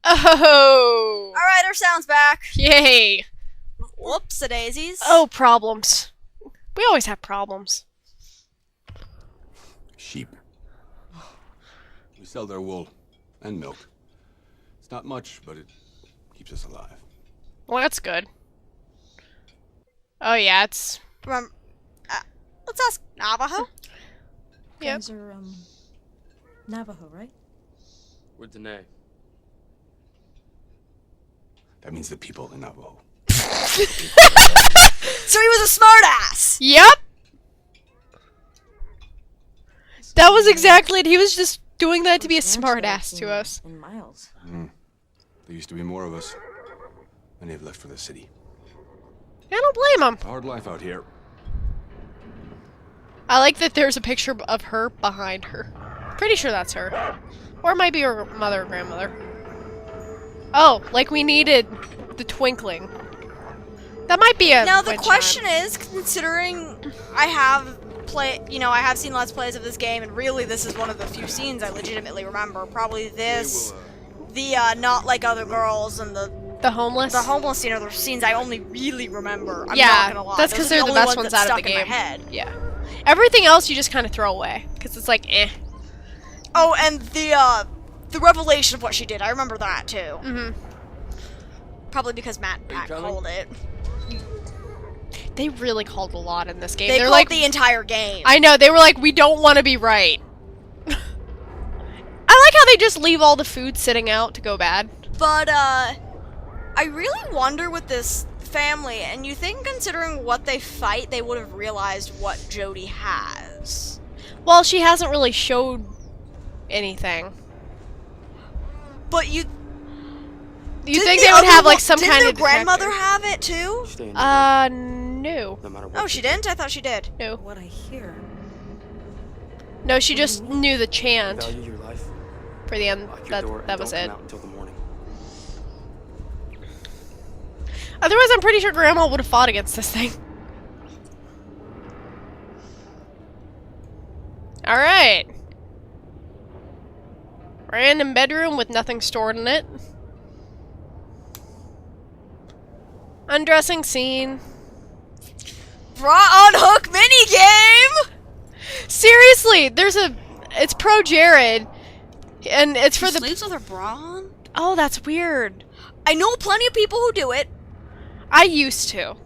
Oh! Alright, our sound's back. Yay! Whoops-a-daisies. Oh, problems. We always have problems. Sheep. We sell their wool and milk. It's not much, but it keeps us alive. Well, that's good. Oh, yeah, it's... Remember, let's ask Navajo. Yep. Guys are, Navajo, right? We're Dene. That means the people in Navajo. So he was a smartass. Yep! That was exactly it. He was just doing that to be a smartass to us. In miles. There used to be more of us. Many have left for the city. I don't blame him. Hard life out here. I like that there's a picture of her behind her. Pretty sure that's her. Or it might be her mother or grandmother. Oh, like we needed the twinkling. That might be a Now the wind question chime. is, considering I have I have seen Let's Plays of this game, and really this is one of the few scenes I legitimately remember. Probably this, the not like other girls, and the homeless? homeless scene are the scenes I only really remember. I'm Yeah, not gonna lie. that's Those 'cause are they're the only best ones that out of stuck the in my game. head. Yeah. Everything else you just kind of throw away. Because it's like, eh. Oh, and the revelation of what she did, I remember that too. Mm-hmm. Probably because Matt called it. They really called a lot in this game. They They're called like, the entire game. I know, they were like, we don't want to be right. I like how they just leave all the food sitting out to go bad. But, I really wonder with this family, and you think considering what they fight, they would have realized what Jodie has. Well, she hasn't really showed anything. But you You think they would have like some kind of Didn't their grandmother detector? have it too? Stay in No. no matter what. Oh, she didn't? I thought she did. No. What I hear. No, she just knew the chant Value your life. for the end. Lock your door and That was don't it. come out until the morning. Otherwise, I'm pretty sure Grandma would have fought against this thing. Alright. Random bedroom with nothing stored in it. Undressing scene. Bra on hook minigame! Seriously, it's pro Jared. And it's for She the... sleeps with her bra on? Oh, that's weird. I know plenty of people who do it. I used to.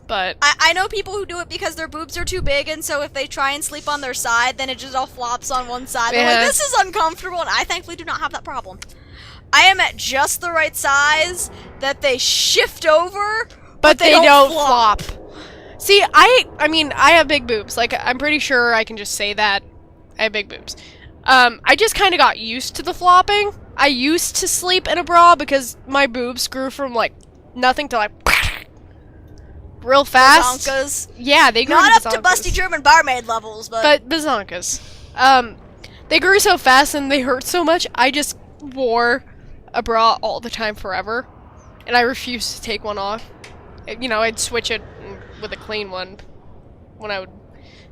But... I know people who do it because their boobs are too big, and so if they try and sleep on their side, then it just all flops on one side. They're Yeah. like, this is uncomfortable, and I thankfully do not have that problem. I am at just the right size that they shift over, But they don't flop. See, I mean, I have big boobs. Like, I'm pretty sure I can just say that. I have big boobs. I just kind of got used to the flopping. I used to sleep in a bra because my boobs grew from, like, nothing to, like, real fast. Bazonkas. Yeah, they grew Not to up to bazonkas. busty German barmaid levels, but Bazonkas. They grew so fast and they hurt so much, I just wore a bra all the time forever. And I refused to take one off. You know, I'd switch it with a clean one when I would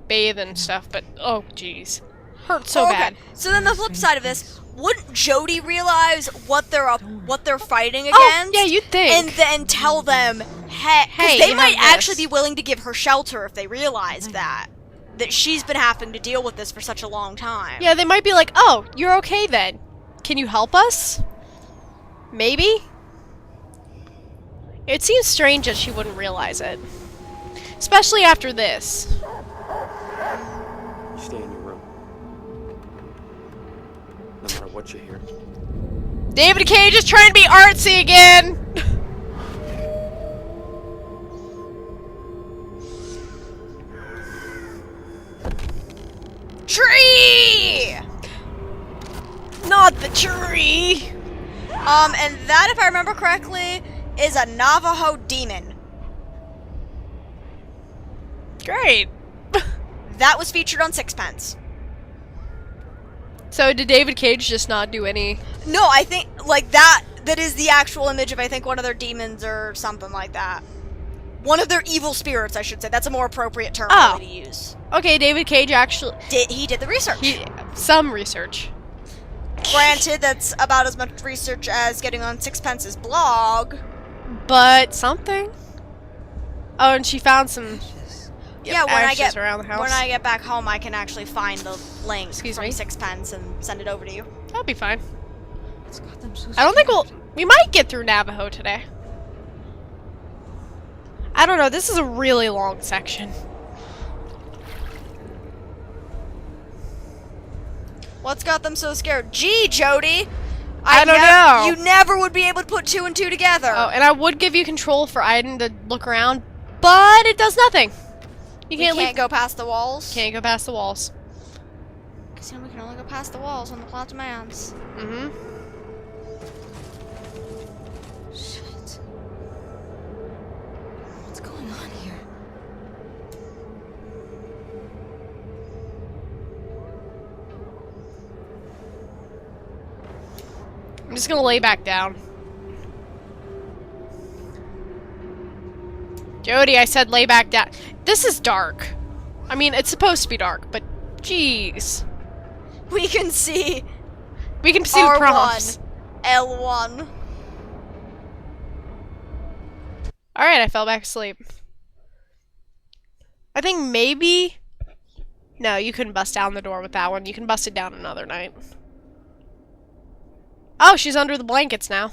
bathe and stuff, but oh jeez. Hurt so okay. bad. So then the flip side of this, wouldn't Jodie realize what they're fighting against? Oh, yeah, you'd think. And then tell them, hey, 'cause Hey, they you might have actually this. be willing to give her shelter if they realized that she's been having to deal with this for such a long time. Yeah, they might be like, oh, you're okay then. Can you help us? Maybe? It seems strange that she wouldn't realize it. Especially after this. You stay in your room. No matter what you hear. David Cage is trying to be artsy again! Tree! Not the tree! And that, if I remember correctly, is a Navajo demon. Great. That was featured on Sixpence. So did David Cage just not do any... No, I think, like, that is the actual image of, I think, one of their demons or something like that. One of their evil spirits, I should say. That's a more appropriate term Oh. really to use. Okay, David Cage actually... He did the research. Some research. Granted, that's about as much research as getting on Sixpence's blog. But something. Oh, and she found some Yeah, ashes around the house. when I get back home, I can actually find the link Excuse from me? Sixpence and send it over to you. That'll be fine. It's got them so I don't think scared. we might get through Navajo today. I don't know, this is a really long section. What's got them so scared? Gee, Jody! I don't know. You never would be able to put 2 and 2 together. Oh, and I would give you control for Aiden to look around, but it does nothing. You we can't can't leave. go past the walls. Can't go past the walls. Because we can only go past the walls when the plot demands. Mm-hmm. Shit. What's going on here? I'm just gonna lay back down. Jody, I said lay back down. This is dark. I mean, it's supposed to be dark, but jeez. We can see We can see the prompts. R1, L1. Alright, I fell back asleep. I think maybe... No, you couldn't bust down the door with that one. You can bust it down another night. Oh, she's under the blankets now.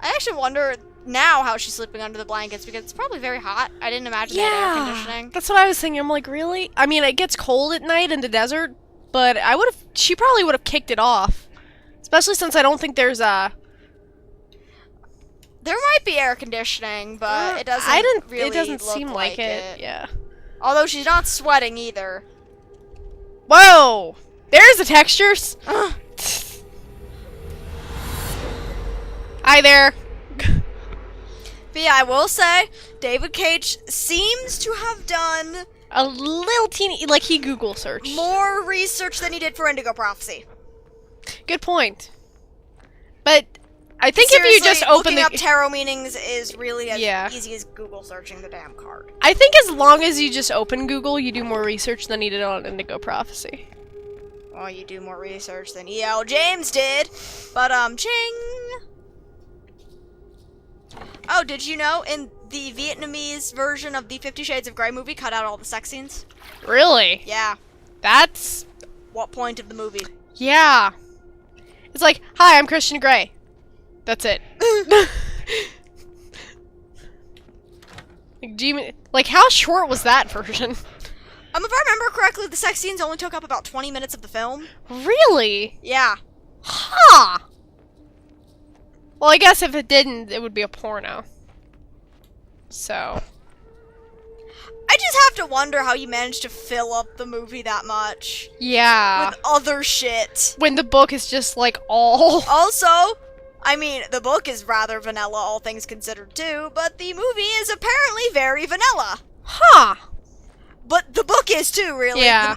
I actually wonder now how she's sleeping under the blankets because it's probably very hot. I didn't imagine they had air conditioning. That's what I was thinking. I'm like, really? I mean, it gets cold at night in the desert, but she probably would have kicked it off. Especially since I don't think there's a... There might be air conditioning, but it doesn't It doesn't look seem like it. Yeah. Although she's not sweating either. Whoa! There's the textures! Hi there! But yeah, I will say, David Cage seems to have done A little teeny... Like, he Google searched. more research than he did for Indigo Prophecy. Good point. But I think if you Seriously, just open looking up the... tarot meanings is really as Yeah. easy as Google searching the damn card. I think as long as you just open Google, you do more research than he did on Indigo Prophecy. Well, you do more research than E.L. James did. But, ching! Oh, did you know in the Vietnamese version of the 50 Shades of Grey movie cut out all the sex scenes? Really? Yeah. That's what point of the movie? Yeah. It's like, hi, I'm Christian Grey. That's it. Like, how short was that version? If I remember correctly, the sex scenes only took up about 20 minutes of the film. Really? Yeah. Huh. Well, I guess if it didn't, it would be a porno. So. I just have to wonder how you managed to fill up the movie that much. Yeah. With other shit. When the book is just like all... Also, I mean, the book is rather vanilla, all things considered, too, but the movie is apparently very vanilla. Huh. But the book is, too, really. Yeah.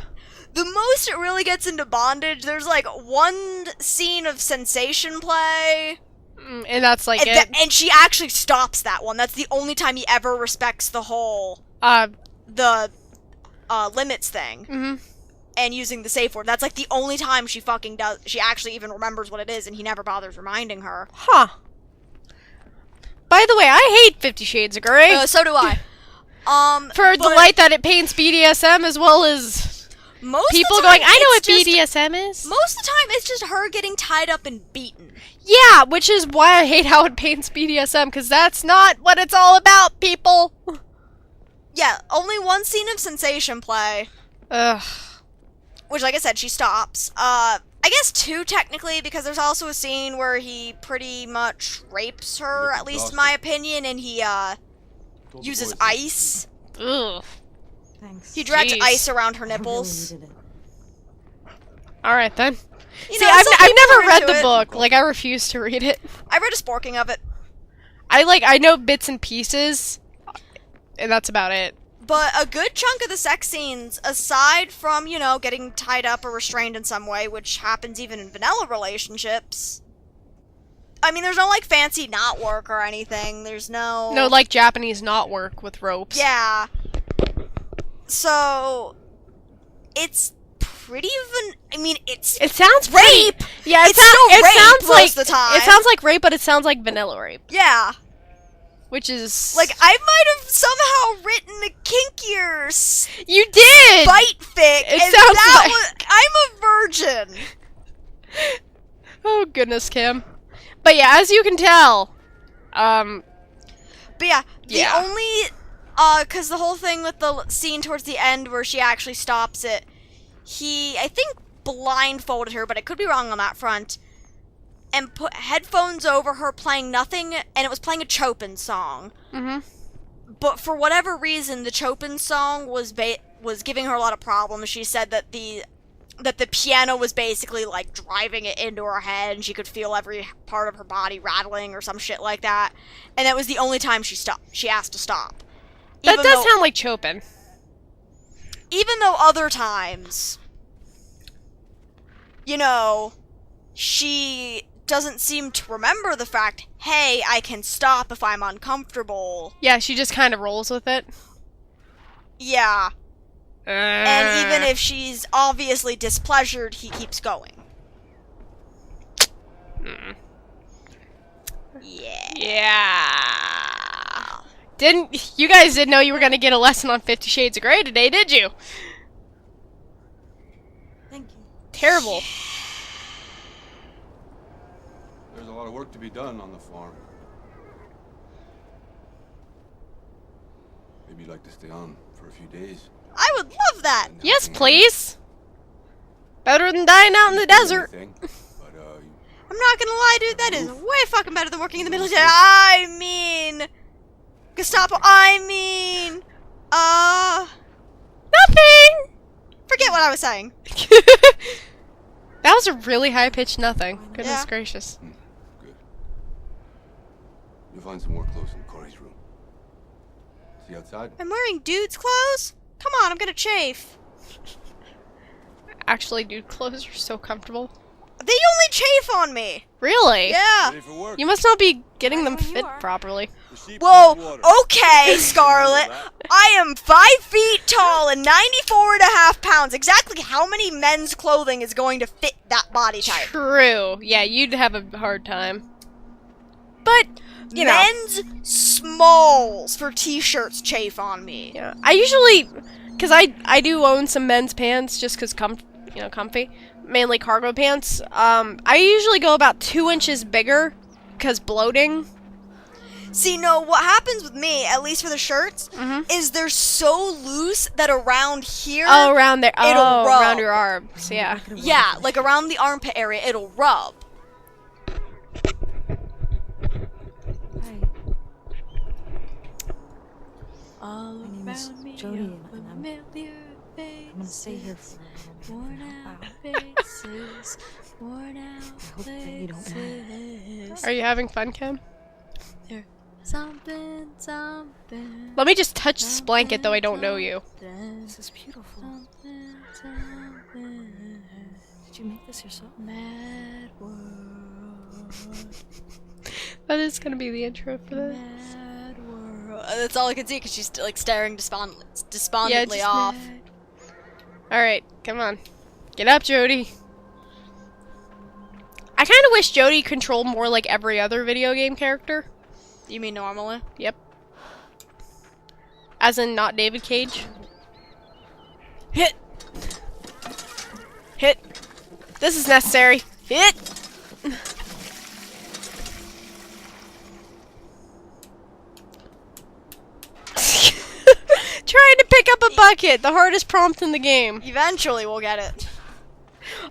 The most it really gets into bondage, there's, like, one scene of sensation play. And that's like And, it. and she actually stops that one. That's the only time he ever respects the whole, the limits thing. Mhm. And using the safe word. That's, like, the only time she fucking does, she actually even remembers what it is, and he never bothers reminding her. Huh. By the way, I hate 50 Shades of Grey. So do I. For the but light that it paints BDSM as well as most people of the time, going, I know what it's just- BDSM is. Most of the time, it's just her getting tied up and beaten. Yeah, which is why I hate how it paints BDSM, because that's not what it's all about, people. Yeah, only one scene of sensation play, Ugh. which, like I said, she stops. I guess two, technically, because there's also a scene where he pretty much rapes her, Look at least in exhausted. my opinion, and he, Told the uses boys. ice. Ugh. Thanks. He directs Jeez. ice around her I really nipples. needed it. Alright then. You See, know, I've some never people are read into the it. book. Like, I refuse to read it. I read a sporking of it. I know bits and pieces, and that's about it. But a good chunk of the sex scenes, aside from, you know, getting tied up or restrained in some way, which happens even in vanilla relationships, I mean, there's no, like, fancy knot work or anything. There's no... No, like Japanese knot work with ropes. Yeah. So, it's pretty even. I mean, it's It sounds rape. Pretty, yeah, It's still rape sounds like most of the time. it sounds like rape, but it sounds like vanilla rape, Yeah. which is Like, I might have somehow written a kinkier you did. bite fic, It and sounds that like- was. I'm a virgin. Oh goodness, Kim. But yeah, as you can tell, But yeah, the Yeah. only. Because the whole thing with the scene towards the end where she actually stops it, he, I think, blindfolded her, but I could be wrong on that front, and put headphones over her playing nothing, and it was playing a Chopin song. mhm. But for whatever reason, the Chopin song was giving her a lot of problems. She said that the piano was basically like driving it into her head, and she could feel every part of her body rattling or some shit like that. And that was the only time she stopped. She asked to stop. That Even does though- sound like Chopin. Even though other times, you know, she doesn't seem to remember the fact, hey, I can stop if I'm uncomfortable. Yeah, she just kind of rolls with it. Yeah. And Uh. even if she's obviously displeasured, he keeps going. Yeah. Yeah. You guys didn't know you were gonna get a lesson on 50 Shades of Grey today, did you? Thank you. Terrible. There's a lot of work to be done on the farm. Maybe you'd like to stay on for a few days. I would love that. and Yes, helping out. please. Better than dying out in the desert. Anything, but, I'm not gonna lie, dude, that is way fucking better than working in the military. I mean... Gestapo, Nothing! forget what I was saying. That was a really high-pitched nothing. Goodness Yeah. gracious. good. You'll find some more clothes in Corey's room. See you outside? I'm wearing dude's clothes? Come on, I'm gonna chafe. Actually, dude, clothes are so comfortable. They only chafe on me. Really? Yeah. Ready for work? You must not be getting them know you fit are. properly. The sheep Whoa, need water. okay, Scarlet. I am 5 feet tall and 94.5 pounds. Exactly how many men's clothing is going to fit that body type? True. Yeah, you'd have a hard time. But, you know. Men's smalls for t-shirts chafe on me. Yeah. I usually, because I do own some men's pants just because comfy. Mainly cargo pants. I usually go about 2 inches bigger because bloating. See, no, what happens with me, at least for the shirts, is they're so loose that around here, Oh, around there. It'll Oh, rub. around your arms. Yeah. yeah, like around the armpit area, it'll rub. Hi. My name is Jody, and I'm gonna stay here for a little bit and help out. I hope that you don't mind. Are you having fun, Kim? Something. Let me just touch this blanket, though I don't know you. This is beautiful. Did you make this yourself? Mad world. That is gonna be the intro for this. Mad world. That's all I can see because she's like staring despondently just off. Alright, come on. Get up, Jody. I kind of wish Jody controlled more like every other video game character. You mean normally? Yep. As in not David Cage. Hit! Hit! This is necessary. Hit! Trying to pick up a bucket, the hardest prompt in the game. Eventually we'll get it.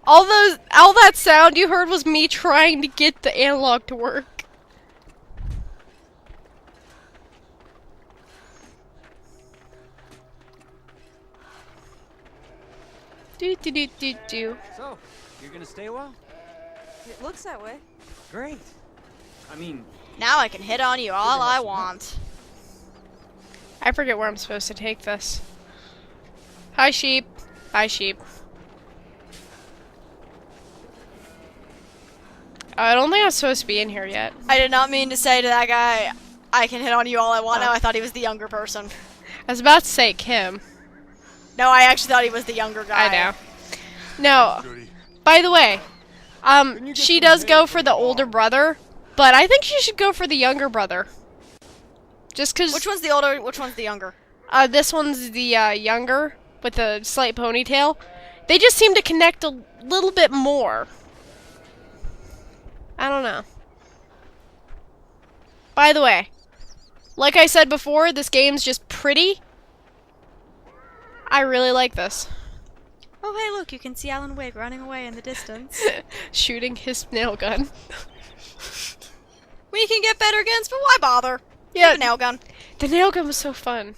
All that sound you heard was me trying to get the analog to work. Do do do do do. So, you're gonna stay a while? It looks that way. Great. I mean, Now I can hit on you all I want. I forget where I'm supposed to take this. Hi, sheep. Hi, sheep. I don't think I'm supposed to be in here yet. I did not mean to say to that guy, I can hit on you all I want. Now I thought he was the younger person. I was about to say Kim. No, I actually thought he was the younger guy. I know. No. Jody. By the way, she does go for the older brother, but I think she should go for the younger brother. Just cause Which one's the older? Which one's the younger? this one's the younger with the slight ponytail. They just seem to connect a little bit more. I don't know. By the way, like I said before, this game's just pretty. I really like this. Oh, hey, look, you can see Alan Wake running away in the distance. Shooting his nail gun. We can get better guns, but why bother? Yeah, Nail gun. the nail gun was so fun.